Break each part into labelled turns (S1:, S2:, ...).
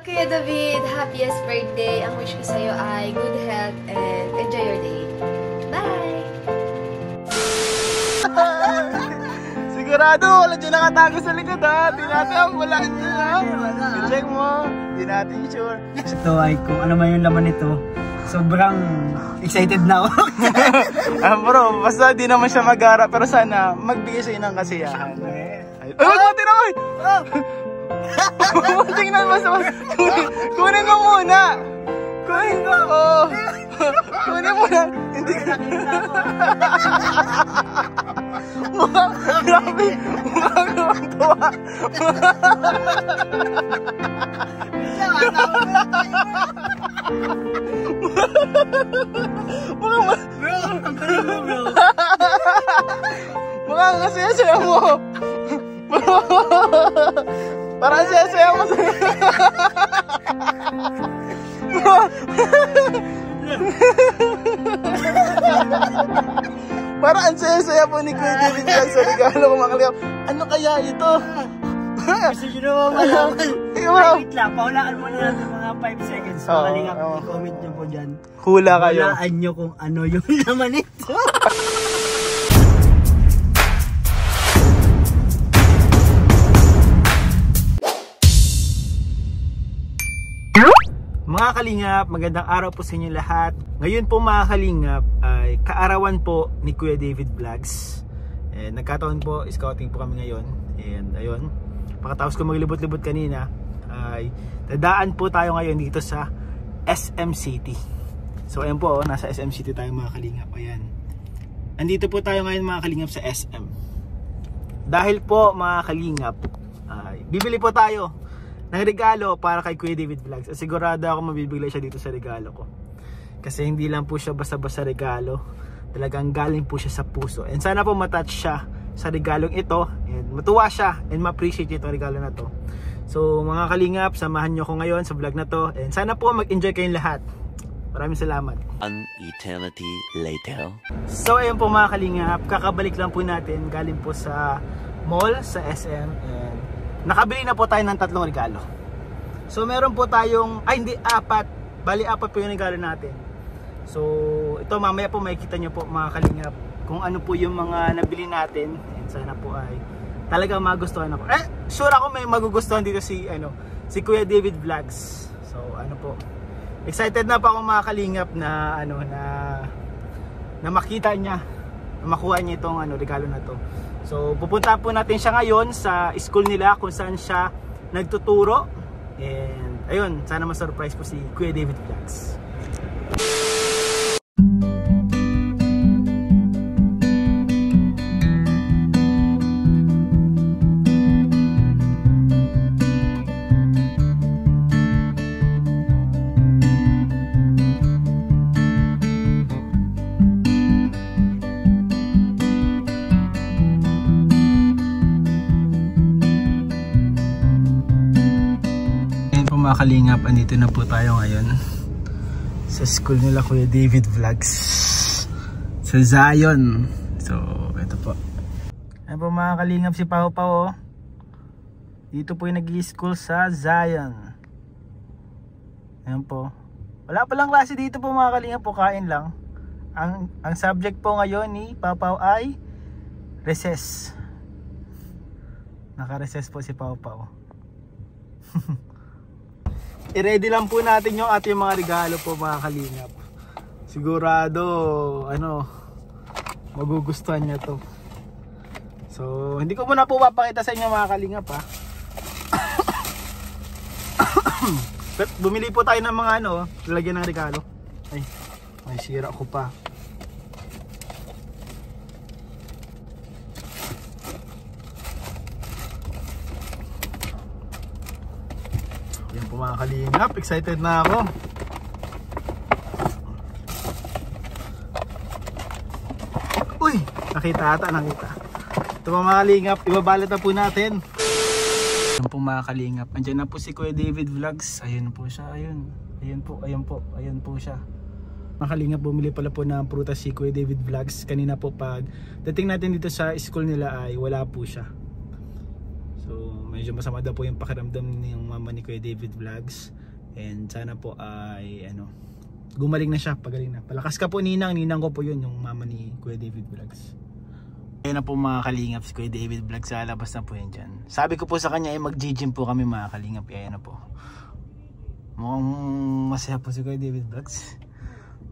S1: Kuya David, happiest birthday. Ang wish ko sa'yo ay good health and enjoy your day. Bye!
S2: Sigurado, wala dyan nakatago sa likod ha. Di natin ang bulaan dyan ha. I-check mo. Di natin sure.
S3: Ito ay kung ano man yung laman nito. Sobrang excited na ako.
S2: Bro, basta di naman siya mag-ara. Pero sana magbigay sa'yo ng kasiyahan. Ay, wag mo tinakoy! Tingnan mo sa... Kunin mo muna! Kunin mo! Oh. Kunin mo na! Hindi ka... Grabe! Mukhang tuwa! Mukhang kasaya-saya mo! Parang saya-saya mo sa... Parang ang saya-saya po ni Kuya David Vlogs sa regalo ko mga kalingap. Ano kaya ito?
S3: Gusto nyo naman malaman. Wait lang, paulaan muna natin mga 5 seconds. Mga kalingap, i-comment nyo po dyan.
S2: Hula kayo.
S3: Hulaan nyo kung ano yung laman ito.
S2: Mga kalingap, magandang araw po sa inyo lahat. Ngayon po mga kalingap ay kaarawan po ni Kuya David Vlogs. Nagkataon po, scouting po kami ngayon. And ayun, pagkatapos ko maglibot-libot kanina ay dadaan po tayo ngayon dito sa SM City. So ayun po, nasa SM City tayo mga kalingap. Ayan, andito po tayo ngayon mga kalingap sa SM. Dahil po mga kalingap ay bibili po tayo ng regalo para kay Kuya David Vlogs. Sigurado ako mabibigay siya dito sa regalo ko. Kasi hindi lang po siya basta-basta regalo. Talagang galing po siya sa puso. And sana po matouch siya sa regalong ito. And matuwa siya and ma-appreciate itong regalo na to. So mga kalingap, samahan nyo ko ngayon sa vlog na to. And sana po mag-enjoy kayong lahat. Maraming salamat.
S4: An eternity later.
S2: So ayun po mga kalingap, kakabalik lang po natin. Galing po sa mall, sa SM. And nakabili na po tayo ng 3 regalo. So meron po tayong, ay hindi, 4. Bali 4 po yung regalo natin. So ito mamaya po makikita nyo po mga kalingap kung ano po yung mga nabili natin. And sana po ay talagang magustuhan ako. Sure ako may magugustuhan dito si Kuya David Vlogs. So ano po, excited na pa ako mga kalingap na na makita niya, na makuha niya itong regalo na to. So pupunta po natin siya ngayon sa school nila kung saan siya nagtuturo. And ayun, sana ma-surprise po si Kuya David Vlogs. Mga kalingap, andito na po tayo ngayon sa school nila Kuya David Vlogs sa Zion. So ito po, ayan po mga kalingap, si Pao Pao dito po yung nag-i-school sa Zion. Ayan po, wala palang klase dito po mga kalingap po, kain lang. Ang subject po ngayon ni Pao Pao ay recess. Naka-recess po si Pao Pao. I-ready lang po natin yung ating mga regalo po mga kalingap. Sigurado magugustuhan niya to. So hindi ko muna po papakita sa inyo mga kalingap ha. Bumili po tayo ng mga lalagyan ng regalo. Ay, may sira ko pa. Yan po mga kalingap, excited na ako. Uy, nakita. Ito mga kalingap, ibabalot na po natin. Yan po mga kalingap, andyan na po si Kuya David Vlogs. Ayun po siya, ayun po siya. Mga kalingap, bumili pala po ng prutas si Kuya David Vlogs. Kanina po pag dating natin dito sa school nila ay wala po siya. So medyo masama daw po yung pakiramdam ng mama ni Kuya David Vlogs. And sana po ay gumaling na siya, pagaling na. Palakas ka po ninang ko po yun, yung mama ni Kuya David Vlogs. Ayun na po mga kalingap, si Kuya David Vlogs, sa labas na po yan dyan. Sabi ko po sa kanya ay mag-gym po kami mga kalingap. Ayun na po. Mukhang masaya po si Kuya David Vlogs.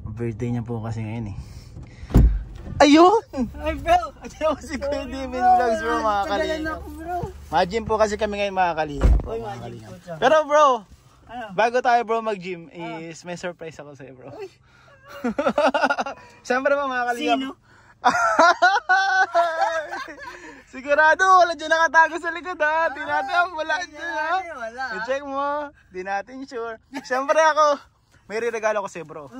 S2: Birthday niya po kasi ngayon eh. Ayun!
S3: Ay bro!
S2: Ayun si Kuya David Vlogs bro, mga kalingap. Mag-gym po kasi kami ngayon mga kalingap. Pero bro, bago tayo bro mag-gym is may surprise ako sa'yo bro. Siyempre ba mga kalingap?
S3: Sino?
S2: Sigurado wala dyan nakatago sa likod ha. Di natin wala dyan ha. I-check mo. Di natin sure. Siyempre ako, may regalo ko sa'yo bro.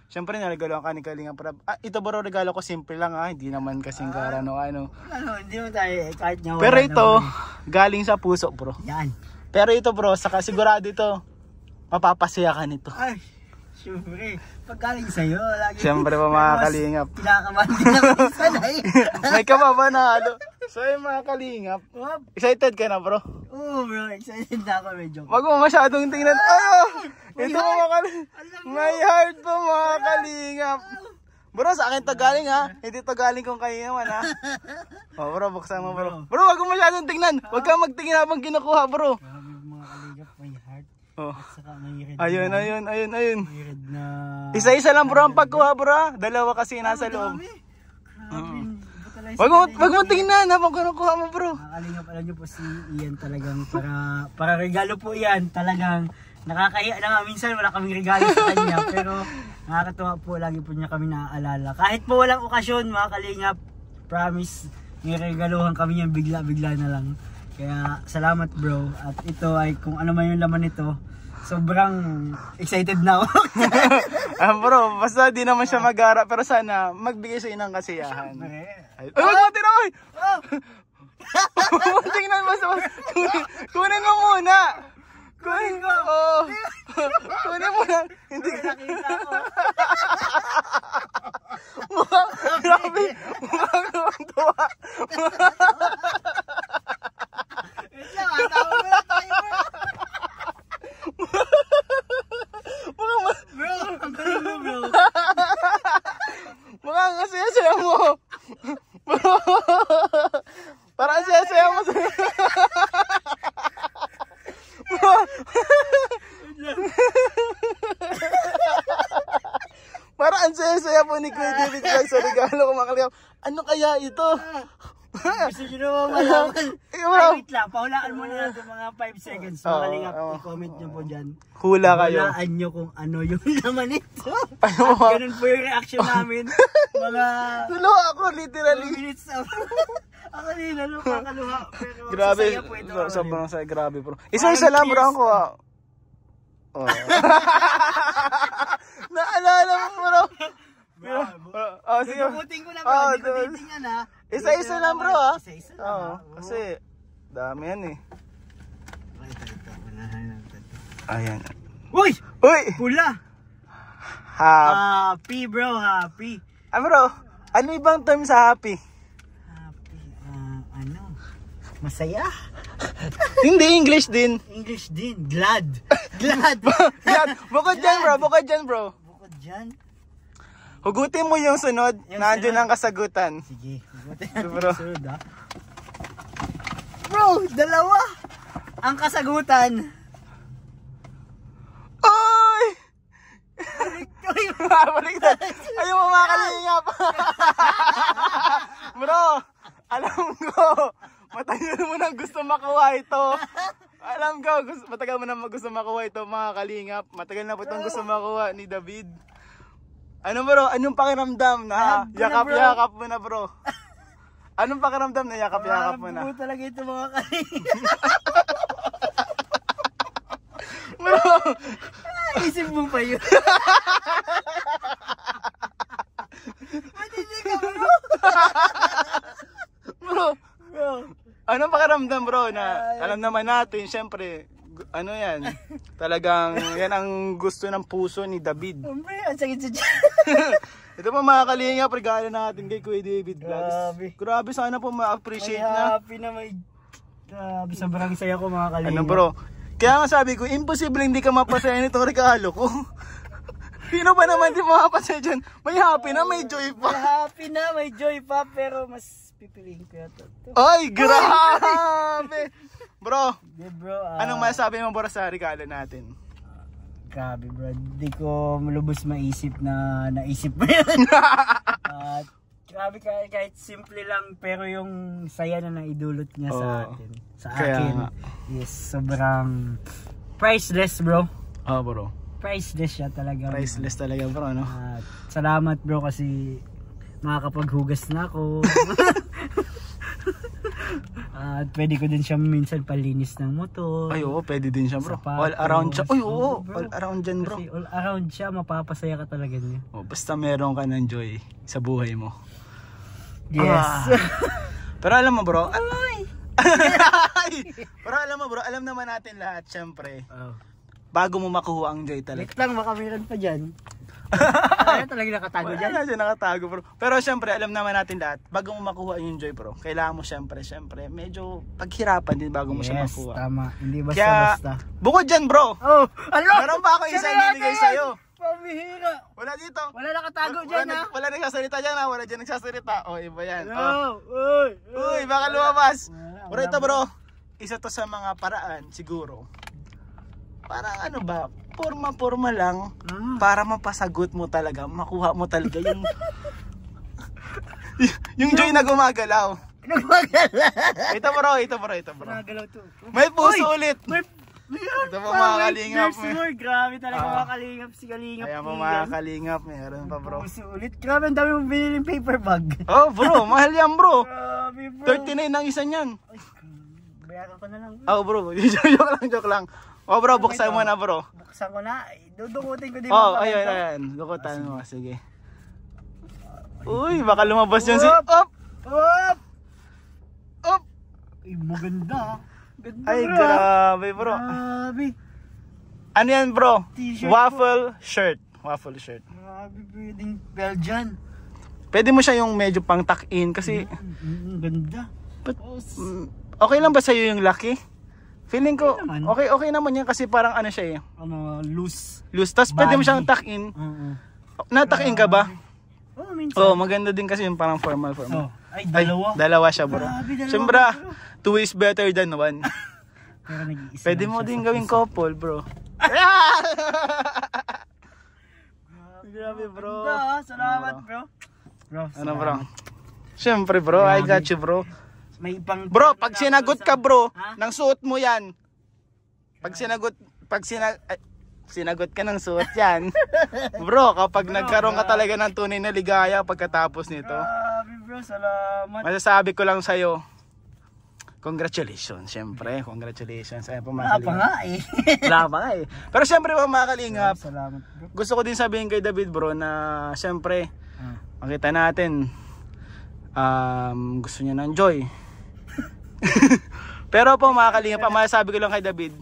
S2: Siyempre naregalo ka ni Kalinga Prab. Ito bro, regalo ko simple lang ha. Hindi naman kasing karano
S3: Hindi mo tayo kahit nyawa.
S2: Pero ito, galing sa puso bro.
S3: Yan.
S2: Pero ito bro, saka sigurado ito, mapapasaya ka nito.
S3: Ay, syempre. Pagkaling sa'yo, lagi.
S2: Siyempre pa mga kalingap.
S3: Kinakaman din ako sanay.
S2: May kababa na halo. So yung mga kalingap, excited ka na bro?
S3: Oo bro, excited na ako medyo.
S2: Wag mo masyadong tingnan. Ito mga kalingap. May heart po mga kalingap. Bro, sa akin to galing ha. Hindi to galing kung kayo naman ha. Oh bro, buksan mo bro. Bro, wag mo masyadong tingnan. Wag kang magtingin habang kinukuha bro.
S3: Grabe mga kalingap, may heart.
S2: Oh.
S3: At saka may red
S2: Ayun.
S3: May red na...
S2: Isa-isa lang bro ang pagkuha bro. Dalawa kasi nasa loob.
S3: Grabe.
S2: Wag mo tingnan habang kinukuha mo bro.
S3: Mga kalingap, alam nyo po si Ian talagang para regalo po yan. Talagang nakakahiya na nga. Minsan wala kaming regalo sa kanya. Pero nakakatuwa po, lagi po niya kami naaalala. Kahit po walang okasyon mga kalingap, promise, niregaluhan kami niyan bigla-bigla na lang. Kaya salamat bro. At ito ay kung ano man yung laman nito, sobrang excited na ako.
S2: Bro, basta di naman siya mag-ara, pero sana magbigay sa inang kasiyahan. Ay, wag mo tingnan! Wag mo tingnan mo. Kunin mo muna! Kunin ko! Kunin mo na! Hindi ka
S3: Nakita ko.
S2: Grabe! Mukhang tuwa!
S3: Wait lang, atawa mo na tayo bro. Bro, ang galing mo bro.
S2: Mukhang kasaya-saya mo! Bro! Parang saya-saya mo sa... Parang ang saya-saya po ni Kuya David Vlogs sa regalo ko mga kalingap. Ano kaya ito?
S3: Gusto nyo naman malaman. Ay, wait lang, pahulaan muna natin mga 5 seconds. Mga kalingap, i-comment nyo po dyan.
S2: Hula kayo.
S3: Hulaan nyo kung ano yung laman ito.
S2: Ano
S3: At
S2: ba?
S3: ganun po yung reaction namin. Mga
S2: Tulo ako
S3: 2
S2: literally.
S3: minutes na. Ako din, kakaluha. Pero
S2: Grabe.
S3: sasaya po ito.
S2: Sobrang saya. Grabe bro. Isa-isa lang bro ang kuha. Oh. Naalala mo bro. Sige.
S3: Dudubutin ko na bro, hindi ko titingnan ha.
S2: Isa-isa lang bro ha.
S3: Isa-isa lang.
S2: Oo. Kasi dami yan eh.
S3: Ito. Unahan natin.
S2: Ayan.
S3: Uy!
S2: Uy!
S3: Pula!
S2: Happy.
S3: Happy bro, happy.
S2: Bro, ano ibang term sa happy?
S3: Happy, masaya?
S2: Hindi, English din.
S3: English din, glad. Glad.
S2: Yan, bukod dyan bro, bukod
S3: dyan.
S2: Hugutin mo yung sunod,
S3: Yung
S2: nandiyan
S3: sunod?
S2: ang kasagutan.
S3: Sige, buti
S2: Bro.
S3: sunod ha. Bro, dalawa. Ang kasagutan.
S2: Oy! Baliktad. Ayaw mo mga kalingap. Bro, alam ko, matagal mo nang gusto makuha ito. Alam ko, matagal mo nang gusto makuha ito mga kalingap. Matagal na po itong gusto makuha ni David. Ano bro, anong pakiramdam na yakap-yakap mo na bro? Anong pakiramdam na yakap-yakap mo na?
S3: Marami po talaga ito mga kalingap.
S2: Bro,
S3: Isip mo pa yun. Matindi ka bro.
S2: bro, anong pakiramdam bro na alam naman natin, syempre, ano yan, talagang yan ang gusto ng puso ni David.
S3: Hombre, ang sakit sa dyan.
S2: Ito po mga kalingap, regalo natin kay Kuya David Vlogs.
S3: Grabe.
S2: Grabe, sana po ma-appreciate
S3: May
S2: na.
S3: happy na may Sobrang saya ko mga kalingap.
S2: Ano bro? Kaya nga sabi ko, imposible hindi ka mapasaya nitong regalo ko. Sino ba naman di makapasaya dyan? May happy na, may joy
S3: May
S2: pa.
S3: happy na, may joy pa, pero mas pipiliin ko yata ito.
S2: Ay, grabe! Bro,
S3: Yeah, bro.
S2: anong masasabi mo bro sa regalo natin?
S3: Grabe bro, hindi ko malubos maisip na naisip mo yun. At grabe kahit simple lang, pero yung saya na naidulot niya sa atin. Sa
S2: Kaya
S3: akin.
S2: nga.
S3: Yes, sobrang priceless bro.
S2: Oh bro,
S3: Priceless siya talaga.
S2: priceless talaga bro, no?
S3: At salamat bro kasi makakapaghugas na ako. At pwede ko din siya minsan palinis ng motor.
S2: Ay oo, pwede din siya bro.
S3: Sapatos.
S2: All around siya. Ay oo,
S3: Oo, bro.
S2: all around dyan bro.
S3: Kasi all around siya, mapapasaya ka talaga niya.
S2: Oh, basta meron ka ng joy sa buhay mo.
S3: Yes.
S2: Ah. Pero alam mo bro, pero alam mo bro, alam naman natin lahat, syempre,
S3: Oh.
S2: bago mo makuha ang joy talaga.
S3: Wait lang, baka meron pa dyan. Ano talaga nakatago dyan?
S2: Wala dyan nakatago bro. Pero syempre, alam naman natin lahat, bago mo makuha yung joy bro, kailangan mo syempre, medyo paghirapan din bago mo siya
S3: Yes,
S2: makuha.
S3: tama. Hindi
S2: Kaya,
S3: basta-basta.
S2: bukod dyan bro,
S3: Oh, ano?
S2: meron pa ako isang bibigay sa'yo.
S3: Pamihira.
S2: Wala dito.
S3: Wala nakatago dyan ha.
S2: Wala nagsasalita dyan ha, wala dyan nagsasalita. O, iba yan. Oh.
S3: No. Uy.
S2: Uy, baka lumabas.
S3: Wala,
S2: Pero ito bro, isa to sa mga paraan siguro. Parang ano ba, forma lang para mapasagot mo talaga, makuha mo talaga yung yung joy na gumagalaw.
S3: Nagmagala.
S2: Ito bro.
S3: Nagalaw to.
S2: May puso ulit.
S3: Mayroon
S2: Ito po
S3: pa,
S2: mga
S3: wait,
S2: kalingap.
S3: there's more. Grabe talaga mga kalingap. Si kalingap.
S2: Ayan po
S3: Ian.
S2: mga kalingap, meron pa bro.
S3: Puso ulit. Grabe, ang dami mong biniling paper bag.
S2: Oh bro, mahal yan bro.
S3: Grabe bro.
S2: 39 ang isa niyan.
S3: Ay, bayaran ko na lang.
S2: Oh bro, joke lang. Oh bro, buksan mo na bro.
S3: Buksan ko na. Dudukutin ko din.
S2: Oh,
S3: mga
S2: ayun,
S3: pala to.
S2: ayun. Dukutan mo, sige. Uy, baka lumabas yun si...
S3: Up!
S2: Op!
S3: Up!
S2: Op!
S3: Ay, maganda. Ganda
S2: Ay,
S3: bro.
S2: grabe bro.
S3: Grabe.
S2: Ano yan bro?
S3: T-shirt
S2: Waffle shirt. Waffle shirt.
S3: Grabe, pwedeng Belgian.
S2: Pwede mo siya yung medyo pang tuck-in kasi...
S3: Ganda.
S2: But,
S3: Oh,
S2: okay lang ba sa'yo yung laki? Feeling ko,
S3: Okay naman.
S2: okay naman yan kasi parang ano siya eh.
S3: ano, loose.
S2: Loose. Tapos pwede mo
S3: Body.
S2: siyang tuck-in.
S3: Oo.
S2: Na-tuck-in ka ba?
S3: Oh, minsan.
S2: Oh, maganda din kasi yung parang formal.
S3: Oh, ay,
S2: Ay,
S3: dalawa.
S2: dalawa siya bro.
S3: Grabe, dalawa,
S2: Siyempre,
S3: bro.
S2: 2 is better than 1.
S3: Pero nag-iisa
S2: Pwede
S3: lang
S2: mo
S3: siya
S2: din
S3: sa
S2: gawing
S3: puso.
S2: couple, bro. Grabe, bro.
S3: Ganda, salamat bro. Bro,
S2: Ano, bro? Siyempre, bro. I got you, bro.
S3: May ibang
S2: Bro, pag sinagot ka, bro,
S3: Ha?
S2: ng suot mo yan. Sinagot ka ng suot yan. Bro, kapag nagkaroon ka talaga ng tunay na ligaya pagkatapos nito,
S3: Grabe bro, salamat.
S2: masasabi ko lang sa'yo, congratulations, siyempre. Congratulations. Ayan po, mga
S3: Wala pa
S2: kalingap.
S3: nga eh.
S2: Wala pa nga eh. Pero siyempre, mga kalingap,
S3: Salamat bro.
S2: gusto ko din sabihin kay David, bro, na siyempre,
S3: Ah.
S2: makita natin, gusto niya ng joy. Pero po mga kalingap, ang masasabi ko lang kay David,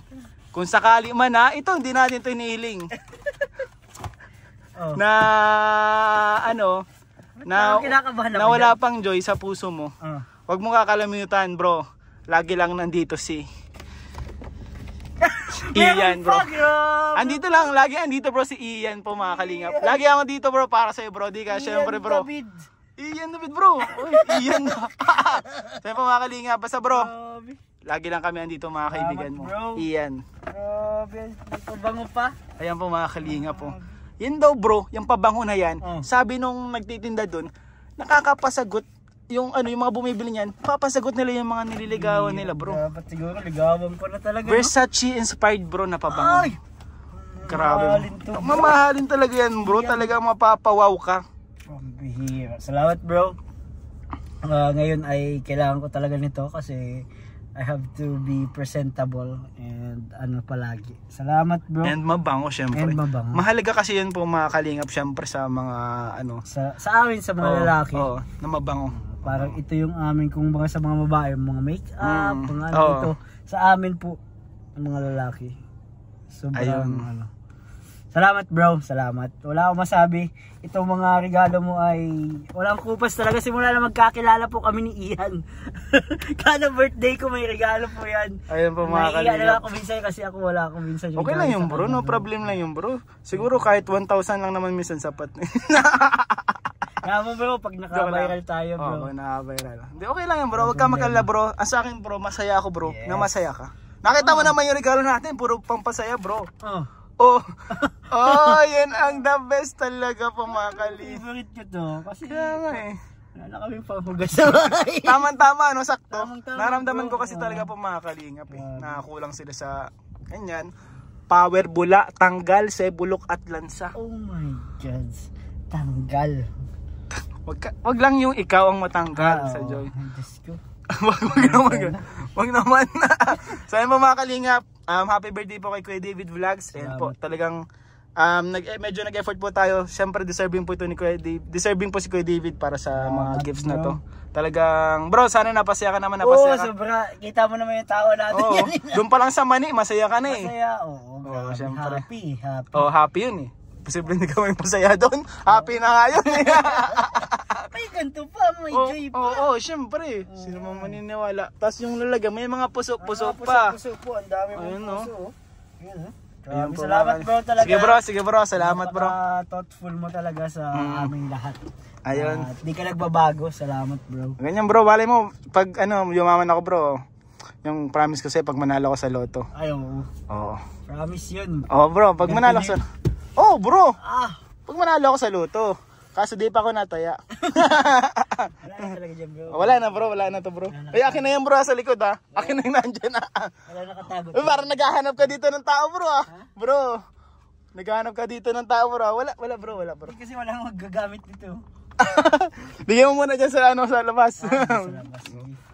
S2: kung sakali man na, ito hindi natin ito inihiling.
S3: Oh.
S2: Na ano, na,
S3: Parang kinakabahan ako
S2: na wala
S3: dyan.
S2: pang joy sa puso mo.
S3: Ah.
S2: Huwag mo kakalimutan, bro. Lagi lang nandito si Ian, bro.
S3: Grabe.
S2: Andito lang, lagi andito bro si Ian po mga kalingap. Lagi ako dito bro para sa'yo bro, di ka syempre bro.
S3: David.
S2: Ian David bro. Uy, Ian. Sa'yo po mga kalingap, basta bro.
S3: Grabe.
S2: Lagi lang kami andito mga kaibigan mo.
S3: bro.
S2: Ian.
S3: Grabe. May pabango pa.
S2: Ayan po mga kalingap po. Yan daw bro, yung pabango na yan,
S3: Oh.
S2: sabi nung nagtitinda dun, nakakapasagot yung ano yung mga bumibili niyan, papasagot nila yung mga nililigawan nila bro.
S3: Dapat siguro ligawan ko na talaga.
S2: Versace inspired bro na pabango.
S3: Ay!
S2: Grabe.
S3: Mamahalin to, bro.
S2: Mamahalin talaga yan bro, talaga mapapawaw ka.
S3: Ang bihira. Salamat bro. Ngayon ay kailangan ko talaga nito kasi I have to be presentable and ano palagi. Salamat bro.
S2: And mabango syempre.
S3: And mabango.
S2: Mahalaga kasi yun po mga kalingap syempre sa mga ano.
S3: Sa amin sa mga
S2: Oo,
S3: lalaki.
S2: oo, na mabango.
S3: Parang ito yung amin kung mga sa mga babae, mga make-up, mga ano
S2: Oo.
S3: ito. Sa amin po, ang mga lalaki. Sobrang
S2: Ayun.
S3: ano. Salamat bro, salamat. Wala akong masabi. Itong mga regalo mo ay walang kupas talaga. Simula na magkakilala po kami ni Ian. Kada birthday ko may regalo po yan.
S2: Ayun po mga
S3: Naiiyan na lang
S2: kalingap.
S3: ako minsan kasi ako wala akong minsan.
S2: Okay lang yun bro, no problem lang yun bro. Siguro kahit 1,000 lang naman minsan sapat.
S3: Kaya mo bro, pag naka-viral tayo bro.
S2: Oo, naka-viral. Hindi, okay lang yun bro, wag ka mag-alala bro. Ang sa akin bro, masaya ako bro, na masaya ka. Nakita mo naman yung regalo natin, puro pampasaya bro.
S3: Oh.
S2: Oh, yan ang the best talaga po mga kalingap.
S3: Favorite ko to. Kasi
S2: Kaya nga eh.
S3: wala na kami panghugas sa bahay.
S2: Tama-tama, no, sakto.
S3: Tamang-tama,
S2: Naramdaman ko
S3: bro.
S2: kasi talaga po mga kalingap eh. Nakakulang sila sa, ganyan, power bula, tanggal, sebulok at lansa.
S3: Oh my God. Tanggal.
S2: Wag lang yung ikaw ang matanggal sa Joy.
S3: Diyos ko.
S2: wag naman. So ayun po mga kalingap, happy birthday po kay Kuya David Vlogs. And po talagang medyo nag-effort po tayo. Siyempre deserving po ito ni Kuya David. Deserving po si Kuya David para sa mga gifts na to. Talagang bro, sana napasaya ka naman, napasaya ka.
S3: Sobra. Kita mo naman yung tao natin.
S2: Oo, doon pa lang sa mani, masaya ka na eh.
S3: Masaya. Oo,
S2: Oo, syempre.
S3: happy.
S2: Oh, happy yun eh. Posible hindi ka may masaya doon. Happy na nga yun eh.
S3: May ganito pa, may joy pa.
S2: Oo, syempre. Sino man maniniwala. Tapos yung lalagyan, may mga puso-puso pa.
S3: Puso po, ang dami mong
S2: Ayun, no?
S3: puso. Ayun,
S2: Ayun
S3: Maraming
S2: po,
S3: salamat
S2: mga-
S3: bro talaga.
S2: Sige bro, salamat bro.
S3: Thoughtful mo talaga sa aming lahat.
S2: Ayun.
S3: At di ka nagbabago. Salamat bro.
S2: Ganyan bro, bali mo, pag yumaman ako bro, yung promise ko sa'yo, pag manalo ko sa loto.
S3: Ayaw.
S2: Oo.
S3: Promise yun.
S2: Oo bro, pag manalo ko sa... Oh bro,
S3: Ah!
S2: pag manalo ako sa loto. Kaso di pa ako nataya.
S3: Wala na talaga dyan bro.
S2: Wala na to bro. Ay, akin na yan bro sa likod ha. Akin na yung nandyan ha.
S3: Wala nakatago.
S2: Uy, parang naghahanap ka dito ng tao bro ah. Bro, naghahanap ka dito ng tao bro. Wala bro.
S3: Hindi kasi wala nang magagamit nito.
S2: Bigyan mo muna dyan sa sa labas.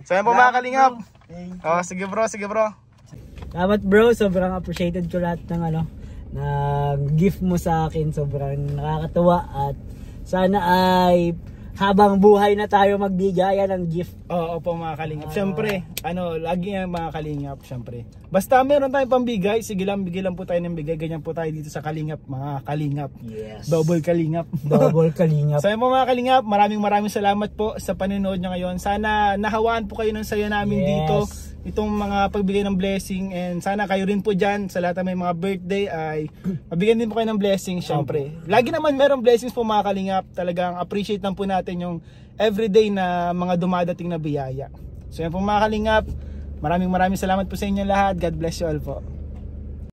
S2: So yan po mga kalingap.
S3: Thank you.
S2: Oh, sige bro.
S3: Salamat bro, sobrang appreciated ko lahat ng gift mo sa akin. Sobrang nakakatuwa at sana ay habang buhay na tayo magbigayan ng gift.
S2: Oo po mga kalingap. Siyempre, lagi yan mga kalingap, siyempre. Basta meron tayong pambigay, sige lang, bigay lang po tayo ng bigay. Ganyan po tayo dito sa kalingap, mga kalingap.
S3: Yes.
S2: Double kalingap.
S3: Double kalingap.
S2: So yun po mga kalingap, maraming salamat po sa panonood nyo ngayon. Sana nahawaan po kayo ng saya namin dito. Itong mga pagbigay ng blessing, and sana kayo rin po dyan sa lahat ng may mga birthday ay mabigyan din po kayo ng blessing syempre. Lagi naman merong blessings po mga kalingap. Talagang appreciate lang po natin yung everyday na mga dumadating na biyaya. So yan po mga kalingap, maraming salamat po sa inyo lahat. God bless you all po.